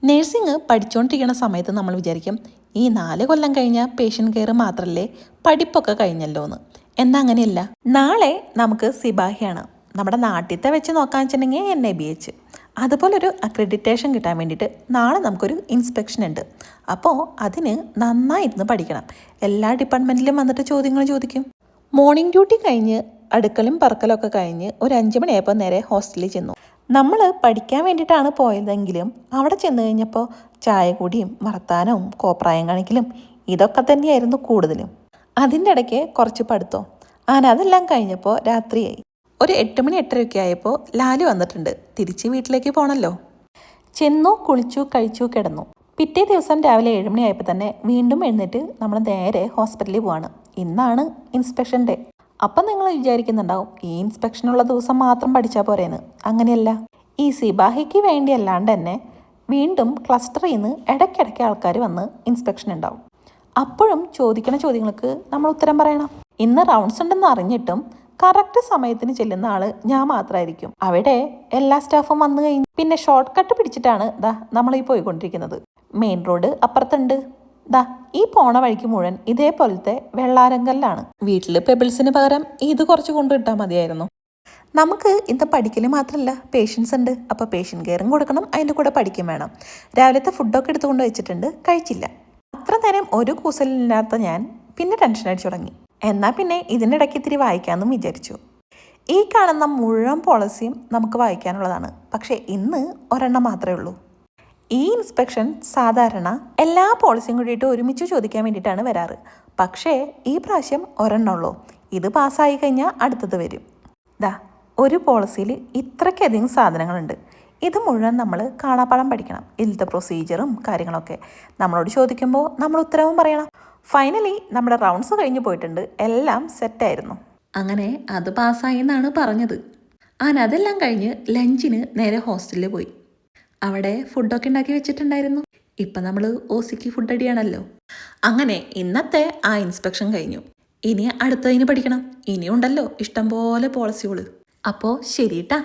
Nursing പഠിച്ചുകൊണ്ടിരിക്കുന്ന സമയത്ത് നമ്മൾ വിചാരിക്കും ഈ 4 കൊല്ലം കഴിഞ്ഞ പേഷ്യൻ്റ് കെയർ മാത്രമല്ലേ പഠിപ്പൊക്കെ കഴിഞ്ഞല്ലോ എന്ന്. എന്നാൽ അങ്ങനെയല്ല. നാളെ നമുക്ക് സിബാഹിയാണ്. നമ്മുടെ നാട്ടിലത്തെ വെച്ച് നോക്കാൻ വെച്ചിട്ടുണ്ടെങ്കിൽ NABH. അതുപോലൊരു അക്രഡിറ്റേഷൻ കിട്ടാൻ വേണ്ടിയിട്ട് നാളെ നമുക്കൊരു ഇൻസ്പെക്ഷൻ ഉണ്ട്. അപ്പോൾ അതിന് നന്നായിരുന്ന് പഠിക്കണം. എല്ലാ ഡിപ്പാർട്ട്മെൻറ്റിലും വന്നിട്ട് ചോദ്യങ്ങൾ ചോദിക്കും. മോർണിംഗ് ഡ്യൂട്ടി കഴിഞ്ഞ് അടുക്കലും പറക്കലൊക്കെ കഴിഞ്ഞ് ഒരു 5 മണിയായപ്പോൾ നേരെ ഹോസ്റ്റലിൽ ചെന്നു. നമ്മൾ പഠിക്കാൻ വേണ്ടിയിട്ടാണ് പോയതെങ്കിലും അവിടെ ചെന്ന് കഴിഞ്ഞപ്പോൾ ചായ കൂടിയും വർത്താനവും കോപ്രായം കാണിക്കലും ഇതൊക്കെ തന്നെയായിരുന്നു കൂടുതലും. അതിൻ്റെ ഇടയ്ക്ക് കുറച്ച് പഠിത്തം. അതെല്ലാം കഴിഞ്ഞപ്പോൾ രാത്രിയായി. ഒരു 8 മണി 8:30 ആയപ്പോൾ ലാലു വന്നിട്ടുണ്ട്. തിരിച്ച് വീട്ടിലേക്ക് പോകണമല്ലോ. ചെന്നു, കുളിച്ചു, കഴിച്ചു, കിടന്നു. പിറ്റേ ദിവസം രാവിലെ 7 മണിയായപ്പോൾ തന്നെ വീണ്ടും എഴുന്നേറ്റ് നമ്മൾ നേരെ ഹോസ്പിറ്റലിൽ പോവാണ്. ഇന്നാണ് ഇൻസ്പെക്ഷൻ ഡേ. അപ്പം നിങ്ങൾ വിചാരിക്കുന്നുണ്ടാവും ഈ ഇൻസ്പെക്ഷനുള്ള ദിവസം മാത്രം പഠിച്ചാൽ പോരേന്ന്. അങ്ങനെയല്ല. ഈ സിബാഹിക്ക് വേണ്ടി അല്ലാണ്ട് തന്നെ വീണ്ടും ക്ലസ്റ്ററിൽ നിന്ന് ഇടയ്ക്കിടയ്ക്ക് ആൾക്കാർ വന്ന് ഇൻസ്പെക്ഷൻ ഉണ്ടാവും. അപ്പോഴും ചോദിക്കുന്ന ചോദ്യങ്ങൾക്ക് നമ്മൾ ഉത്തരം പറയണം. ഇന്ന് റൗണ്ട്സ് ഉണ്ടെന്ന് അറിഞ്ഞിട്ടും കറക്റ്റ് സമയത്തിന് ചെല്ലുന്ന ആൾ ഞാൻ മാത്രമായിരിക്കും. അവിടെ എല്ലാ സ്റ്റാഫും വന്നു കഴിഞ്ഞു. പിന്നെ ഷോർട്ട് കട്ട് പിടിച്ചിട്ടാണ് നമ്മളീ പോയിക്കൊണ്ടിരിക്കുന്നത്. മെയിൻ റോഡ് അപ്പുറത്തുണ്ട്. ഈ പോണ വഴിക്ക് മുഴുവൻ ഇതേപോലത്തെ വെള്ളാരങ്കല്ലാണ്. വീട്ടിൽ പെബിൾസിന് പകരം ഇത് കുറച്ച് കൊണ്ടുവിട്ടാൽ മതിയായിരുന്നു. നമുക്ക് ഇന്ന് പഠിക്കൽ മാത്രമല്ല, പേഷ്യൻസ് ഉണ്ട്. അപ്പോൾ പേഷ്യൻ്റ് കെയറും കൊടുക്കണം, അതിൻ്റെ കൂടെ പഠിക്കും വേണം. രാവിലത്തെ ഫുഡൊക്കെ എടുത്തുകൊണ്ട് വെച്ചിട്ടുണ്ട്, കഴിച്ചില്ല. അത്ര നേരം ഒരു കൂസലില്ലാത്ത ഞാൻ പിന്നെ ടെൻഷൻ അടിച്ചു തുടങ്ങി. എന്നാൽ പിന്നെ ഇതിൻ്റെ ഇടയ്ക്ക് ഇത്തിരി വായിക്കാമെന്നും വിചാരിച്ചു. ഈ കാണുന്ന മുഴുവൻ പോളിസിയും നമുക്ക് വായിക്കാനുള്ളതാണ്. പക്ഷേ ഇന്ന് ഒരെണ്ണം മാത്രമേ ഉള്ളൂ. ഈ ഇൻസ്പെക്ഷൻ സാധാരണ എല്ലാ പോളിസിയും കൂടിയിട്ട് ഒരുമിച്ച് ചോദിക്കാൻ വേണ്ടിയിട്ടാണ് വരാറ്. പക്ഷേ ഈ പ്രാവശ്യം ഒരെണ്ണമുള്ളൂ. ഇത് പാസ്സായി കഴിഞ്ഞാൽ അടുത്തത് വരും. ഒരു പോളിസിയിൽ ഇത്രയ്ക്കധികം സാധനങ്ങളുണ്ട്. ഇത് മുഴുവൻ നമ്മൾ കാണാപ്പാഠം പഠിക്കണം. ഇതിലത്തെ പ്രൊസീജിയറും കാര്യങ്ങളൊക്കെ നമ്മളോട് ചോദിക്കുമ്പോൾ നമ്മൾ ഉത്തരവും പറയണം. ഫൈനലി നമ്മുടെ റൗണ്ട്സ് കഴിഞ്ഞ് പോയിട്ടുണ്ട്. എല്ലാം സെറ്റായിരുന്നു. അങ്ങനെ അത് പാസ്സായി എന്നാണ് പറഞ്ഞത്. അതെല്ലാം കഴിഞ്ഞ് ലഞ്ചിന് നേരെ ഹോസ്റ്റലിൽ പോയി. അവിടെ ഫുഡൊക്കെ ഉണ്ടാക്കി വെച്ചിട്ടുണ്ടായിരുന്നു. ഇപ്പം നമ്മൾ OCക്ക് ഫുഡ് അടിയാണല്ലോ. അങ്ങനെ ഇന്നത്തെ ആ ഇൻസ്പെക്ഷൻ കഴിഞ്ഞു. ഇനി അടുത്തതിന് പഠിക്കണം. ഇനിയുണ്ടല്ലോ ഇഷ്ടംപോലെ പോളിസികൾ. അപ്പോൾ ശരി ട്ടാ.